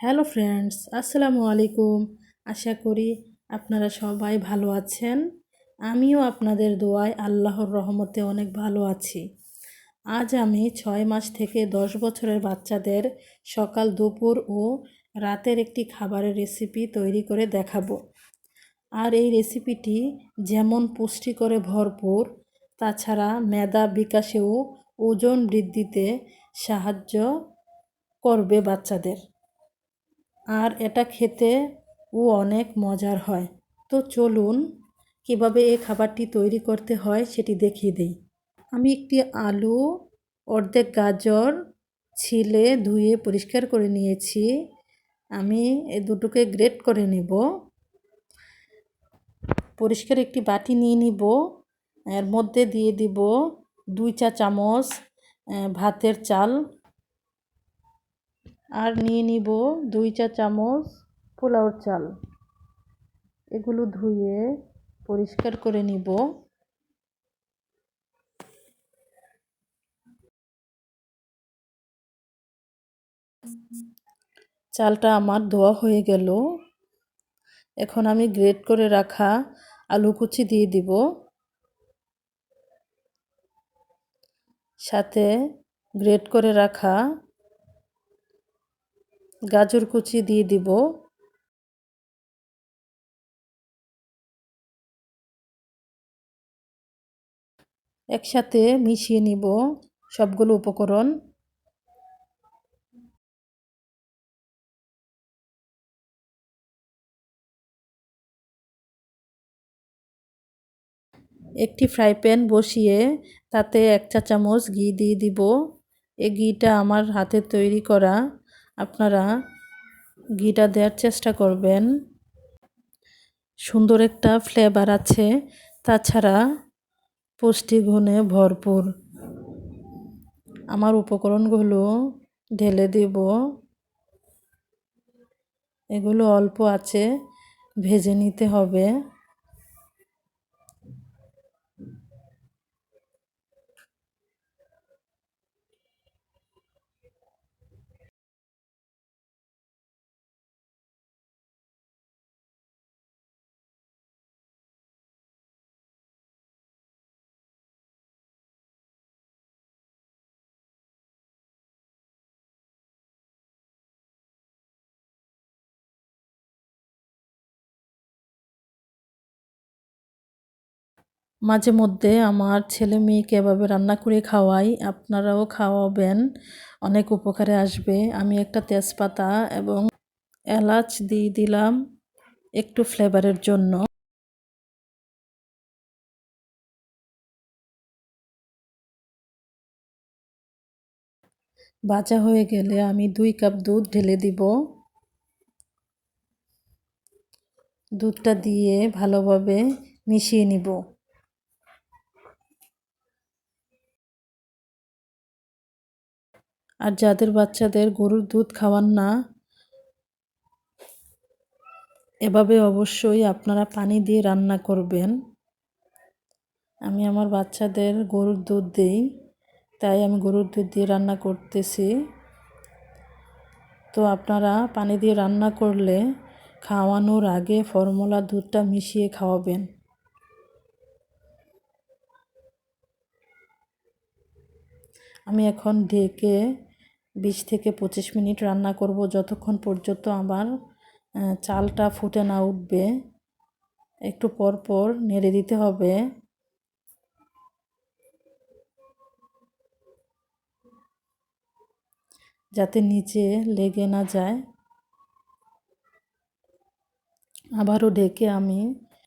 Hello friends, আসসালামু আলাইকুম। আশা করি আপনারা সবাই ভালো আছেন। আমিও আপনাদের দোয়ায় আল্লাহর রহমতে অনেক ভালো আছি। আজ আমি 6 মাস থেকে 10 বছরের বাচ্চাদের সকাল, দুপুর ও রাতের একটি খাবারের রেসিপি তৈরি করে দেখাবো। আর এই রেসিপিটি যেমন পুষ্টিকরে ভরপুর, তাছাড়া মেধা বিকাশেও ওজন বৃদ্ধিতে সাহায্য করবে বাচ্চাদের। আর এটা খেতেও অনেক মজার হয়। তো চলুন কিভাবে এই খাবারটি তৈরি করতে হয় সেটি দেখিয়ে দিই। আমি একটি আলু, অর্ধেক গাজর ছিলে ধুয়ে পরিষ্কার করে নিয়েছি। আমি এই দুটোকে গ্রেট করে নেব। পরিষ্কার একটি বাটি নিয়ে নিব। এর মধ্যে দিয়ে দিব 2 চা চামচ ভাতের চাল, আর নিয়ে নিব 2 চা চামচ পোলাওর চাল। এগুলো ধুয়ে পরিষ্কার করে নিব। চালটা আমার ধোয়া হয়ে গেল। এখন আমি গ্রেট করে রাখা আলু কুচি দিয়ে দিব, সাথে গ্রেট করে রাখা গাজর কুচি দিয়ে দিব। একসাথে মিশিয়ে নিব সবগুলো উপকরণ। একটি ফ্রাই প্যান বসিয়ে তাতে 1 চা চামচ ঘি দিয়ে দিব। এই ঘিটা আমার হাতে তৈরি করা, আপনারা ঘিটা দেওয়ার চেষ্টা করবেন। সুন্দর একটা ফ্লেভার আছে, তাছাড়া পুষ্টিগুণে ভরপুর। আমার উপকরণগুলো ঢেলে দেব। এগুলো অল্প আছে ভেজে নিতে হবে। মাঝে মধ্যে আমার ছেলে মেয়েকে এভাবে রান্না করে খাওয়াই, আপনারাও খাওয়াবেন, অনেক উপকারে আসবে। আমি একটা তেজপাতা এবং এলাচ দিয়ে দিলাম একটু ফ্লেভারের জন্য। ভাজা হয়ে গেলে আমি 2 কাপ দুধ ঢেলে দিব। দুধটা দিয়ে ভালোভাবে মিশিয়ে নিব। আর যাদের বাচ্চাদের গরুর দুধ খাওয়ান না, এভাবে অবশ্যই আপনারা পানি দিয়ে রান্না করবেন। আমি আমার বাচ্চাদের গরুর দুধ দিই, তাই আমি গরুর দুধ দিয়ে রান্না করতেছি। তো আপনারা পানি দিয়ে রান্না করলে খাওয়ানোর আগে ফর্মুলা দুধটা মিশিয়ে খাওয়াবেন। আমি এখন ঢেকে 20 থেকে 25 মিনিট রান্না করব, যতক্ষণ পর্যন্ত আমার চালটা ফুটে না উঠবে। একটু পর পর নেড়ে দিতে হবে, যাতে নিচে লেগে না যায়। আবারও ঢেকে আমি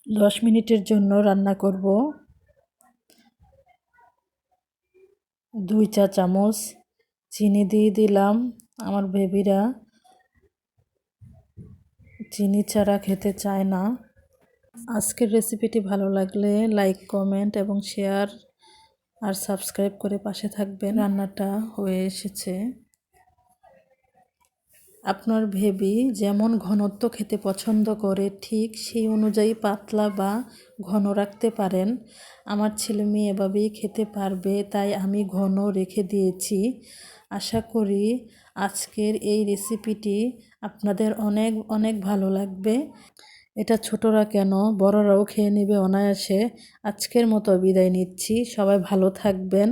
10 মিনিটের জন্য রান্না করব। 2 চা চামচ চিনি দিয়ে দিলাম। আমার বেবিরা চিনি ছাড়া খেতে চায় না। আজকের রেসিপিটি ভালো লাগলে লাইক, কমেন্ট এবং শেয়ার আর সাবস্ক্রাইব করে পাশে থাকবেন। রান্নাটা হয়ে এসেছে। আপনার বেবি যেমন ঘনত্ব খেতে পছন্দ করে, ঠিক সেই অনুযায়ী পাতলা বা ঘন রাখতে পারেন। আমার ছেলে মেয়ে এভাবেই খেতে পারবে, তাই আমি ঘন রেখে দিয়েছি। আশা করি আজকের এই রেসিপিটি আপনাদের অনেক অনেক ভালো লাগবে। এটা ছোটরা কেন বড়রাও খেয়ে নেবে অনায়াসে। আজকের মতো বিদায় নিচ্ছি, সবাই ভালো থাকবেন।